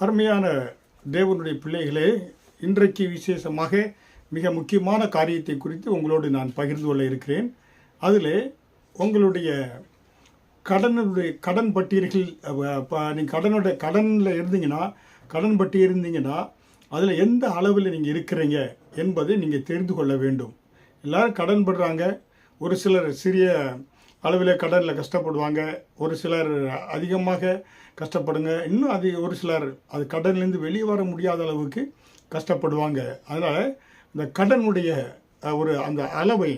அருமையான தேவனுடைய பிள்ளைகளே, இன்றைக்கு விசேஷமாக மிக முக்கியமான காரியத்தை குறித்து உங்களோடு நான் பகிர்ந்து கொள்ள இருக்கிறேன். அதில் உங்களுடைய கடன் பட்டியல்கள், நீங்கள் கடனில் இருந்தீங்கன்னா, கடன் பட்டி இருந்தீங்கன்னா அதில் எந்த அளவில் நீங்கள் இருக்கிறீங்க என்பதை நீங்கள் தெரிந்து கொள்ள வேண்டும். எல்லோரும் கடன் படுறாங்க. ஒரு சிலர் சிறிய அளவில் கடனில் கஷ்டப்படுவாங்க, ஒரு சிலர் அதிகமாக கஷ்டப்படுங்க, இன்னும் ஒரு சிலர் அது கடன்லேருந்து வெளியே வர முடியாத அளவுக்கு கஷ்டப்படுவாங்க. அதனால் இந்த கடனுடைய அந்த அளவை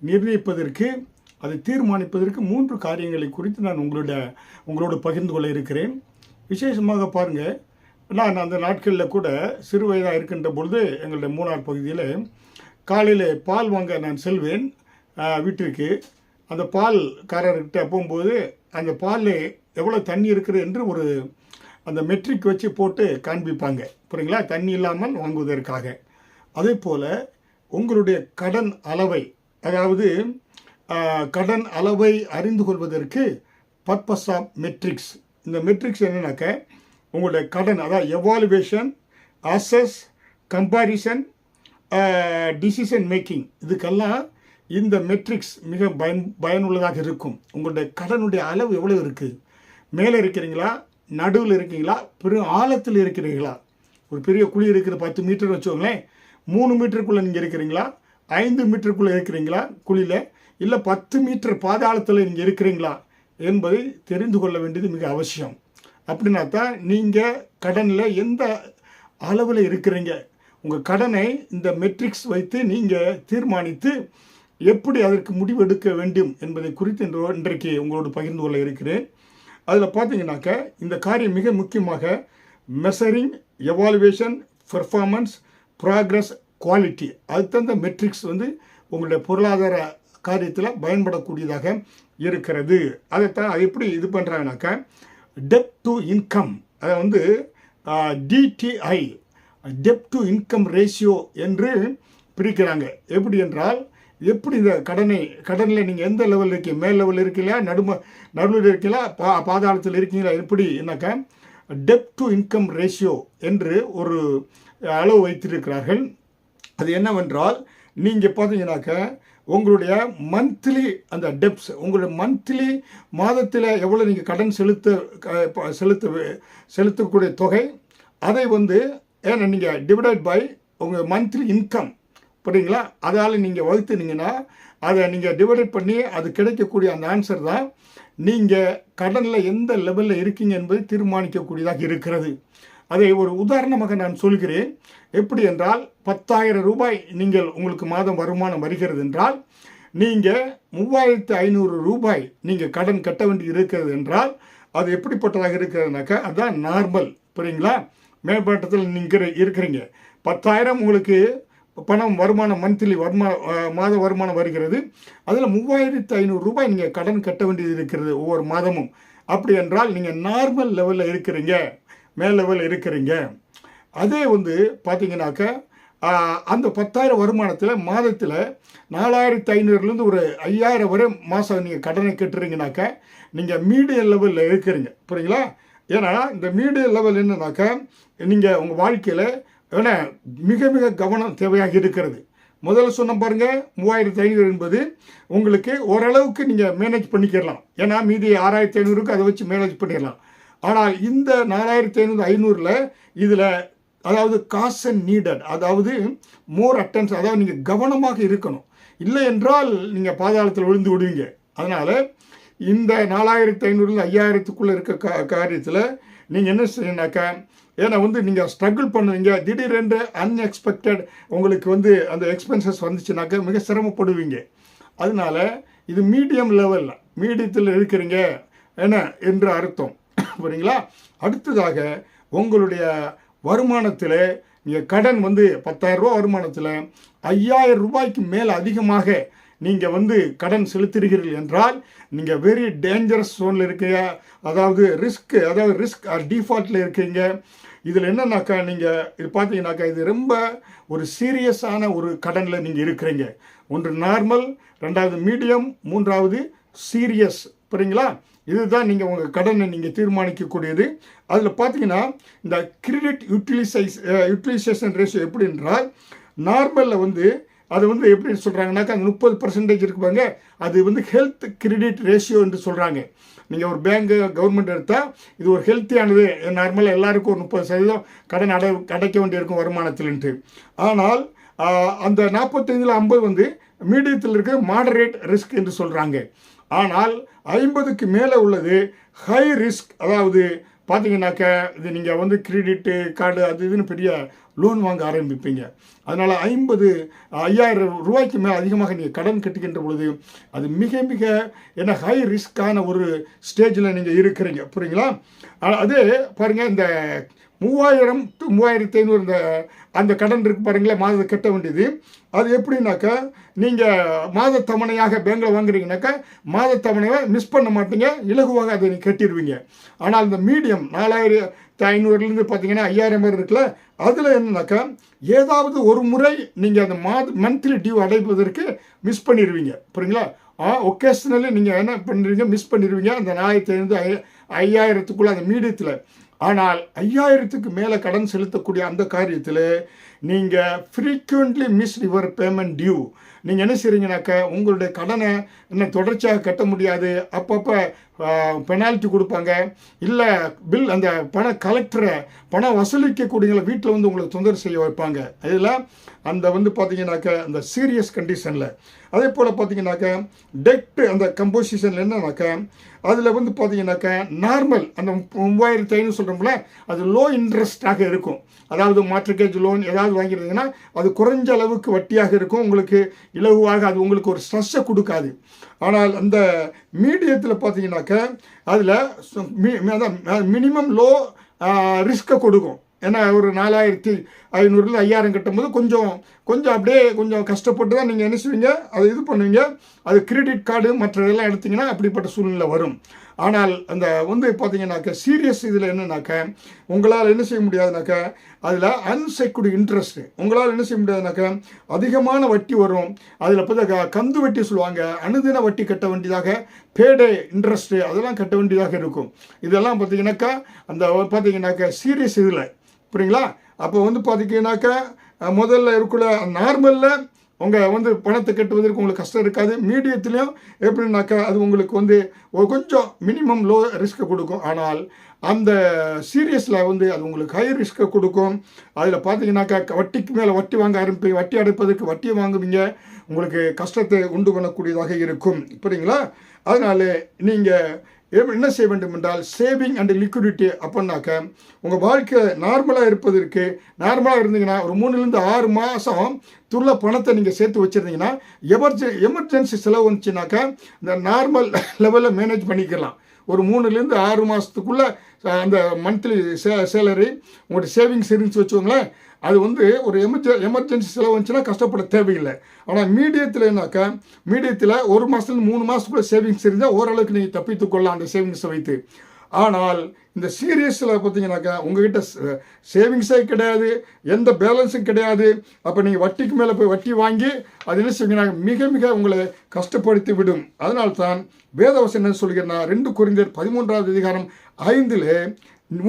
நிர்ணயிப்பதற்கு, அதை தீர்மானிப்பதற்கு 3 காரியங்களை குறித்து நான் உங்களோடு பகிர்ந்து கொள்ள இருக்கிறேன். விசேஷமாக பாருங்கள், நான் அந்த நாட்களில் கூட சிறு வயதாக இருக்கின்ற பொழுது எங்களுடைய மூணார் பகுதியில் காலையில் பால் வாங்க நான் செல்வேன் வீட்டிற்கு. அந்த பால்காரர்கிட்ட போகும்போது அந்த பாலில் எவ்வளோ தண்ணி இருக்குது என்று அந்த மெட்ரிக் வச்சு போட்டு காண்பிப்பாங்க, புரியுங்களா, தண்ணி இல்லாமல் வாங்குவதற்காக. அதே போல் உங்களுடைய கடன் அளவை, அதாவது கடன் அளவை அறிந்து கொள்வதற்கு பர்பஸ் ஆஃப் மெட்ரிக்ஸ். இந்த மெட்ரிக்ஸ் என்னன்னாக்க உங்களுடைய கடன், அதாவது evaluation, assess, comparison, decision making, இதுக்கெல்லாம் இந்த மெட்ரிக்ஸ் மிக பயனுள்ளதாக இருக்கும். உங்களுடைய கடனுடைய அளவு எவ்வளோ இருக்குது, மேலே இருக்கிறீங்களா, நடுவில் இருக்கீங்களா, பெரிய ஆழத்தில் இருக்கிறீங்களா. ஒரு பெரிய குழி இருக்கிற 10 மீட்டர் வச்சுக்கோங்களேன், 3 மீட்டருக்குள்ளே நீங்கள் இருக்கிறீங்களா, 5 மீட்டருக்குள்ளே இருக்கிறீங்களா குழியில், இல்லை 10 மீட்டர் பாதாளத்தில் நீங்கள் இருக்கிறீங்களா என்பதை தெரிந்து கொள்ள வேண்டியது மிக அவசியம். அப்படின்னா தான் நீங்கள் கடனில் எந்த அளவில் இருக்கிறீங்க, உங்கள் கடனை இந்த மெட்ரிக்ஸ் வைத்து நீங்கள் தீர்மானித்து எப்படி அதற்கு முடிவு எடுக்க வேண்டும் என்பதை குறித்து இன்றைக்கு உங்களோடு பகிர்ந்து கொள்ள இருக்கிறேன். அதில் பார்த்தீங்கன்னாக்க இந்த காரியம் மிக முக்கியமாக measuring, evaluation, performance, progress, quality, அது தந்த மெட்ரிக்ஸ் உங்களுடைய பொருளாதார காரியத்தில் பயன்படக்கூடியதாக இருக்கிறது. அதைத்தான் அது எப்படி இது பண்ணுறாங்கனாக்கா டெப்ட் டு இன்கம், அதை DTI, dept to income ratio என்று பிரிக்கிறாங்க. எப்படி என்றால், எப்படி இந்த கடனில் நீங்கள் எந்த லெவலில் இருக்கீங்க, மேல் லெவலில் இருக்கீங்களா, நடுவில் இருக்கீங்களா, பாதாளத்தில் இருக்கீங்களா, எப்படி என்னக்கா டெப்ட் டு இன்கம் ரேஷியோ என்று ஒரு அளவு வைத்திருக்கிறார்கள். அது என்னவென்றால், நீங்கள் பார்த்தீங்கன்னாக்க உங்களுடைய மந்த்லி அந்த டெப்ஸ், உங்களுடைய மந்த்லி மாதத்தில் எவ்வளோ நீங்கள் கடன் செலுத்தக்கூடிய தொகை, அதை ஏன்னா நீங்கள் டிவைடட் பை உங்கள் மந்த்லி இன்கம், புரியுங்களா, அதால் நீங்கள் வகுத்துனீங்கன்னா அதை நீங்கள் டிவைட் பண்ணி அது கிடைக்கக்கூடிய அந்த ஆன்சர் தான் நீங்கள் கடனில் எந்த லெவலில் இருக்கீங்க என்பதை தீர்மானிக்கக்கூடியதாக இருக்கிறது. அதை ஒரு உதாரணமாக நான் சொல்கிறேன். எப்படி என்றால், 10,000 ரூபாய் உங்களுக்கு மாதம் வருமானம் வருகிறது என்றால், நீங்கள் 3,500 ரூபாய் நீங்கள் கடன் கட்ட வேண்டி இருக்கிறது என்றால், அது எப்படிப்பட்டதாக இருக்கிறதுனாக்கா அதுதான் நார்மல், புரியுங்களா. மேல்பாட்டத்தில் நீங்கள் இருக்கிறீங்க, 10,000 உங்களுக்கு பணம் வருமானம், மந்த்லி மாத வருமானம் வருகிறது. அதில் 3,500 ரூபாய் நீங்கள் கடன் கட்ட வேண்டியது இருக்கிறது ஒவ்வொரு மாதமும். அப்படி என்றால் நீங்கள் நார்மல் லெவலில் இருக்கிறீங்க, மேல் லெவலில் இருக்கிறீங்க. அதே பார்த்தீங்கன்னாக்க அந்த 10,000 வருமானத்தில் மாதத்தில் 4,500லேருந்து ஒரு 5,000 வரை மாதம் நீங்கள் கடனை கட்டுறீங்கனாக்க நீங்கள் மீடியம் லெவலில் இருக்கிறீங்க, புரியுங்களா. ஏன்னா இந்த மீடியம் லெவல் என்னன்னாக்கா நீங்கள் உங்கள் வாழ்க்கையில் ஏன்னா மிக மிக கவனம் தேவையாக இருக்கிறது. முதல்ல சொன்ன பாருங்கள், 3,500 என்பது உங்களுக்கு ஓரளவுக்கு நீங்கள் மேனேஜ் பண்ணிக்கிறலாம். ஏன்னா மீதி 6,500க்கு அதை வச்சு மேனேஜ் பண்ணிடலாம். ஆனால் இந்த 4,500 இதில் அதாவது காஸ்ட் அண்ட் நீடட், அதாவது மோர் அட்டென்ஷன், அதாவது நீங்கள் கவனமாக இருக்கணும். இல்லை என்றால் நீங்கள் பாதாளத்தில் விழுந்து விடுவீங்க. அதனால் இந்த 4,500 5,000க்குள்ளே இருக்க காரியத்தில் நீங்கள் என்ன செய்யணாக்கா, ஏன்னா நீங்கள் ஸ்ட்ரகிள் பண்ணுவீங்க. திடீரென்று அன்எக்ஸ்பெக்டட் உங்களுக்கு அந்த எக்ஸ்பென்சஸ் வந்துச்சுனாக்கா மிக சிரமப்படுவீங்க. அதனால் இது மீடியம் லெவலில், மீடியத்தில் இருக்கிறீங்க என்ன என்று அர்த்தம், புரியுங்களா. அடுத்ததாக உங்களுடைய வருமானத்தில் நீங்கள் கடன் 10,000 ரூபா வருமானத்தில் 5,000 ரூபாய்க்கு மேலே அதிகமாக நீங்கள் கடன் செலுத்துகிறீர்கள் என்றால் நீங்கள் வெரி டேஞ்சரஸ் ஜோனில் இருக்கீங்க. அதாவது ரிஸ்க் டிஃபால்ட்டில் இருக்கீங்க. இதில் என்னன்னாக்கா நீங்கள் இது பார்த்தீங்கன்னாக்கா இது ரொம்ப ஒரு சீரியஸான ஒரு கடனில் நீங்கள் இருக்கிறீங்க. ஒன்று நார்மல், ரெண்டாவது மீடியம், மூன்றாவது சீரியஸ், புரியுங்களா. இதுதான் நீங்கள் உங்கள் கடனை நீங்கள் தீர்மானிக்கக்கூடியது. அதில் பார்த்தீங்கன்னா இந்த கிரெடிட் யூட்டிலைசேஷன் ரேஷியோ எப்படி என்றால், நார்மலில் வந்து அது வந்து எப்படி சொல்கிறாங்கனாக்கா அந்த 30% இருக்குப்பாங்க, அது வந்து ஹெல்த் கிரெடிட் ரேஷியோ என்று சொல்கிறாங்க. நீங்கள் ஒரு பேங்கு கவர்மெண்ட் எடுத்தால் இது ஒரு ஹெல்த்தியானது, நார்மலாக எல்லாருக்கும் ஒரு 30% கடன் அடைக்க வேண்டியிருக்கும் வருமானத்தில்ன்ட்டு. ஆனால் அந்த 45ல் 50 வந்து மீடியத்தில் இருக்க மாடரேட் ரிஸ்க் என்று சொல்கிறாங்க. ஆனால் 50க்கு மேலே உள்ளது ஹை ரிஸ்க். அதாவது பார்த்தீங்கன்னாக்கா இது நீங்கள் வந்து கிரெடிட்டு கார்டு அது இதுன்னு பெரிய லோன் வாங்க ஆரம்பிப்பீங்க. அதனால் 50,000 ரூபாய்க்கு மேலே அதிகமாக நீங்கள் கடன் கட்டுகின்ற பொழுது அது மிக மிக என்ன ஹை ரிஸ்க்கான ஒரு ஸ்டேஜில் நீங்கள் இருக்கிறீங்க, புரியுங்களா? அதே பாருங்கள், இந்த 3000 to 3500 இந்த அந்த கடன் இருக்கு பாருங்களேன், மாதத்தை கட்ட வேண்டியது. அது எப்படின்னாக்கா நீங்கள் மாத தவணையாக பேங்கில் வாங்குறீங்கனாக்கா மாத தவணையை மிஸ் பண்ண மாட்டீங்க, இலகுவாக அதை நீங்கள் கட்டிடுவீங்க. ஆனால் இந்த மீடியம் 4500லேருந்து பார்த்தீங்கன்னா 5000 பேர் இருக்குல்ல, அதில் என்னன்னாக்கா ஏதாவது ஒரு முறை நீங்கள் அந்த மந்த்லி டியூ அடைப்பதற்கு மிஸ் பண்ணிடுவீங்க, புரியுங்களா? ஒகேஷ்னலி நீங்கள் என்ன பண்ணுறீங்க, மிஸ் பண்ணிடுவீங்க அந்த 4500 5000க்குள்ளே அந்த மீடியத்தில். ஆனால் 5000க்கு மேலே கடன் செலுத்தக்கூடிய அந்த காரியத்தில் நீங்கள் frequently miss your payment due. நீங்கள் என்ன செய்கிறீங்கனாக்கா உங்களுடைய கடனை இன்னும் தொடர்ச்சியாக கட்ட முடியாது, அப்பப்போ பெனால்ட்டி கொடுப்பாங்க, இல்லை பில் அந்த கலெக்டரை பணம் வசூலிக்கக்கூடியவங்களை வீட்டில் வந்து உங்களுக்கு தொந்தரவு செய்ய வைப்பாங்க. இதில் அந்த வந்து பார்த்தீங்கன்னாக்கா அந்த சீரியஸ் கண்டிஷனில். அதே போல் பார்த்தீங்கன்னாக்கா டெட்டு அந்த கம்போசிஷனில் என்னன்னாக்கா அதில் வந்து பார்த்தீங்கன்னாக்கா நார்மல் அந்த 3500 சொல்கிறோம்ல, அது லோ இன்ட்ரெஸ்டாக இருக்கும். அதாவது மார்ட்கேஜ் லோன் ஏதாவது வாங்கியிருந்தீங்கன்னா அது குறைஞ்ச அளவுக்கு வட்டியாக இருக்கும், உங்களுக்கு இலகுவாக, அது உங்களுக்கு ஒரு ஸ்ட்ரெஸ்ஸை கொடுக்காது. ஆனால் அந்த மீடியத்தில் பார்த்தீங்கன்னாக்கா அதில் மினிமம் லோ ரிஸ்க்கை கொடுக்கும். ஏன்னா ஒரு 4500 5000 கட்டும்போது கொஞ்சம் அப்படியே கொஞ்சம் கஷ்டப்பட்டு தான் நீங்கள் என்ன செய்வீங்க, அது இது பண்ணுவீங்க. அது கிரெடிட் கார்டு மற்ற இதெல்லாம் எடுத்திங்கன்னா அப்படிப்பட்ட சூழ்நிலை வரும். ஆனால் அந்த வந்து பார்த்தீங்கன்னாக்கா சீரியஸ் இதில் என்னன்னாக்கா உங்களால் என்ன செய்ய முடியாதுனாக்கா அதில் அன்செக்யூர்டு இன்ட்ரெஸ்ட்டு உங்களால் என்ன செய்ய முடியாதுனாக்கா அதிகமான வட்டி வரும். அதில் பார்த்தா கந்து வட்டி சொல்லுவாங்க, அனுதின வட்டி கட்ட வேண்டியதாக, பேடே இன்ட்ரெஸ்ட்டு அதெல்லாம் கட்ட வேண்டியதாக இருக்கும். இதெல்லாம் பார்த்தீங்கன்னாக்கா அந்த பார்த்தீங்கன்னாக்கா சீரியஸ் இதில், புரியுங்களா? அப்போ வந்து பார்த்தீங்கன்னாக்கா முதல்ல இருக்குள்ள நார்மலில் உங்கள் வந்து பணத்தை கட்டுவதற்கு உங்களுக்கு கஷ்டம் இருக்காது. மீடியத்துலேயும் எப்படின்னாக்கா அது உங்களுக்கு வந்து ஒரு கொஞ்சம் மினிமம் லோ ரிஸ்க்கை கொடுக்கும். ஆனால் அந்த சீரியஸில் வந்து அது உங்களுக்கு ஹை ரிஸ்க்கை கொடுக்கும். அதில் பார்த்தீங்கன்னாக்கா வட்டிக்கு மேலே வட்டி வாங்க ஆரம்பிப்பீங்க, வட்டி அடைப்பதற்கு வட்டியை வாங்குவீங்க, உங்களுக்கு கஷ்டத்தை உண்டு பண்ணக்கூடியதாக இருக்கும், புரியுங்களா? அதனால் நீங்கள் என்ன செய்ய வேண்டும் என்றால் சேவிங் அண்ட் லிக்விடிட்டி. அப்படின்னாக்க உங்கள் வாழ்க்கை நார்மலாக இருப்பதற்கு, நார்மலாக இருந்தீங்கன்னா ஒரு 3லேருந்து 6 மாதம் துள்ள பணத்தை நீங்கள் சேர்த்து வச்சுருந்தீங்கன்னா எமர்ஜென்சி செலவு வந்துச்சுனாக்கா இந்த நார்மல் லெவலில் மேனேஜ் பண்ணிக்கலாம். ஒரு 3லேருந்து 6 மாதத்துக்குள்ளே அந்த மந்த்லி சேலரி உங்களுடைய சேவிங்ஸ் இருந்துச்சு வச்சுக்கோங்களேன், அது வந்து ஒரு எமர்ஜென்சி செலவு வந்துச்சுன்னா கஷ்டப்பட தேவையில்லை. ஆனால் மீடியத்தில்னாக்கா மீடியத்தில் 1 மாதத்துலேருந்து 3 மாதத்துக்குள்ளே சேவிங்ஸ் இருந்தால் ஓரளவுக்கு நீங்கள் தப்பித்து கொள்ளலாம் அந்த சேவிங்ஸை வைத்து. ஆனால் இந்த சீரியஸில் பார்த்தீங்கன்னாக்கா உங்ககிட்ட சேவிங்ஸே கிடையாது, எந்த பேலன்ஸும் கிடையாது. அப்போ நீங்கள் வட்டிக்கு மேலே போய் வட்டி வாங்கி அது என்ன செய்வீங்கன்னா மிக மிக உங்களை கஷ்டப்படுத்தி விடும். அதனால்தான் வேதவசனம் என்ன சொல்கிறேன்னா 2 கொரிந்தியர் 13வது அதிகாரம் 5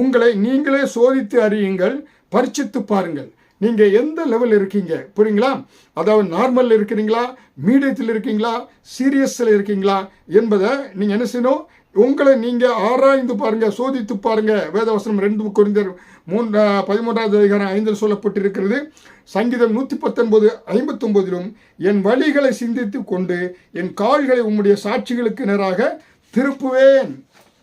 உங்களை நீங்களே சோதித்து அறியுங்கள், பரிச்சித்து பாருங்கள், நீங்கள் எந்த லெவல் இருக்கீங்க, புரியுங்களா? அதாவது நார்மலில் இருக்கிறீங்களா, மீடியத்தில் இருக்கீங்களா, சீரியஸில் இருக்கீங்களா என்பதை நீங்கள் என்ன செய்யணும், உங்களை நீங்கள் ஆராய்ந்து பாருங்கள், சோதித்து பாருங்கள். வேதவசனம் 2 கொரிந்தியர் 13வது அதிகாரம் 5 சொல்லப்பட்டிருக்கிறது. சங்கீதம் 119:59 என் வழிகளை சிந்தித்து கொண்டு என் கால்களை உம்முடைய சாட்சிகளுக்கு நேராக திருப்புவேன்.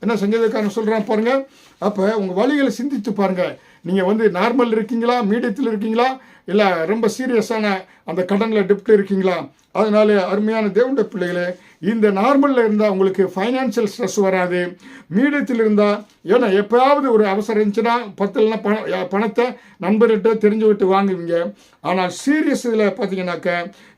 என்ன சங்கீதக்காரன் சொல்கிறான் பாருங்கள். அப்போ உங்கள் வழிகளை சிந்தித்து பாருங்கள். நீங்கள் வந்து நார்மல் இருக்கீங்களா, மீடியத்தில் இருக்கீங்களா, இல்லை ரொம்ப சீரியஸான அந்த கடனில் டெப்ட் இருக்கீங்களா? அதனால அருமையான தேவனுடைய பிள்ளைகளே, இந்த நார்மலில் இருந்தால் உங்களுக்கு ஃபைனான்சியல் ஸ்ட்ரெஸ் வராது. மீடியத்தில் இருந்தால் ஏன்னா எப்போயாவது ஒரு அவசரம் இருந்துச்சுன்னா 10 பணத்தை நண்பர்கிட்ட தெரிஞ்சு விட்டு வாங்குவீங்க. ஆனால் சீரியஸ் இதில் பார்த்தீங்கன்னாக்கா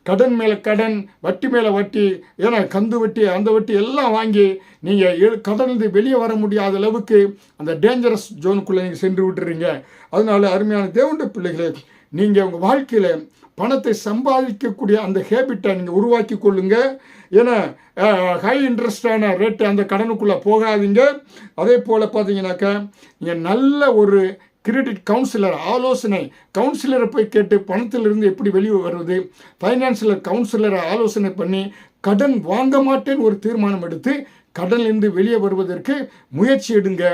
கடன் மேலே கடன், வட்டி மேலே வட்டி, ஏன்னா கந்து வட்டி அந்த வட்டி எல்லாம் வாங்கி நீங்கள் கடனிலிருந்து வெளியே வர முடியாத அளவுக்கு அந்த டேஞ்சரஸ் ஜோனுக்குள்ளே நீங்கள் சென்று விட்டுறீங்க. அதனால அருமையான தேவனுடைய பிள்ளைகளே, நீங்கள் உங்கள் வாழ்க்கையில் பணத்தை சம்பாதிக்கக்கூடிய அந்த ஹேபிட்டை நீங்கள் உருவாக்கி கொள்ளுங்க. ஏன்னா ஹை இன்ட்ரெஸ்டான ரேட்டு அந்த கடனுக்குள்ளே போகாதீங்க. அதே போல் பார்த்தீங்கன்னாக்கா நீங்கள் நல்ல ஒரு கிரெடிட் கவுன்சிலர் கவுன்சிலரை போய் கேட்டு பணத்திலிருந்து எப்படி வெளியே வருவது, ஃபைனான்சியல் கவுன்சிலரை ஆலோசனை பண்ணி கடன் வாங்க மாட்டேன்னு ஒரு தீர்மானம் எடுத்து கடனிலிருந்து வெளியே வருவதற்கு முயற்சி எடுங்க.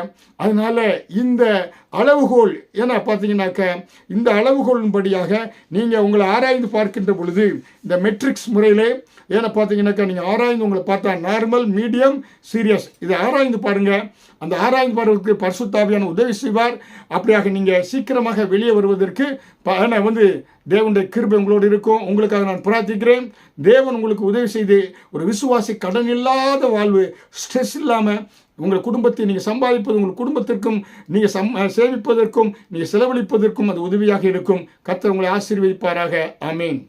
அதனால் இந்த அளவுகோல் ஏன்னா பார்த்தீங்கன்னாக்க இந்த அளவுகோலின்படியாக நீங்கள் உங்களை ஆராய்ந்து பார்க்கின்ற பொழுது இந்த மெட்ரிக்ஸ் முறையிலே ஏன்னா பார்த்தீங்கன்னாக்கா நீங்கள் ஆராய்ந்து உங்களை பார்த்தா நார்மல், மீடியம், சீரியஸ் இதை ஆராய்ந்து பாருங்கள். அந்த ஆராய்ந்து பார்வதற்கு பரிசுத்த ஆவியான உதவி செய்வார். அப்படியாக நீங்கள் சீக்கிரமாக வெளியே வருவதற்கு தேவனுடைய கிருபை உங்களோடு இருக்கும். உங்களுக்காக நான் பிரார்த்திக்கிறேன். தேவன் உங்களுக்கு உதவி செய்து ஒரு விசுவாசி கடன் இல்லாத வாழ்வு, ஸ்ட்ரெஸ் இல்லாமல் உங்கள் குடும்பத்தை நீங்கள் சம்பாதிப்பது உங்கள் குடும்பத்திற்கும் நீங்கள் சேமிப்பதற்கும் நீங்கள் செலவழிப்பதற்கும் அது உதவியாக இருக்கும். கர்த்தர் உங்களை ஆசீர்வதிப்பாராக. ஆமென்.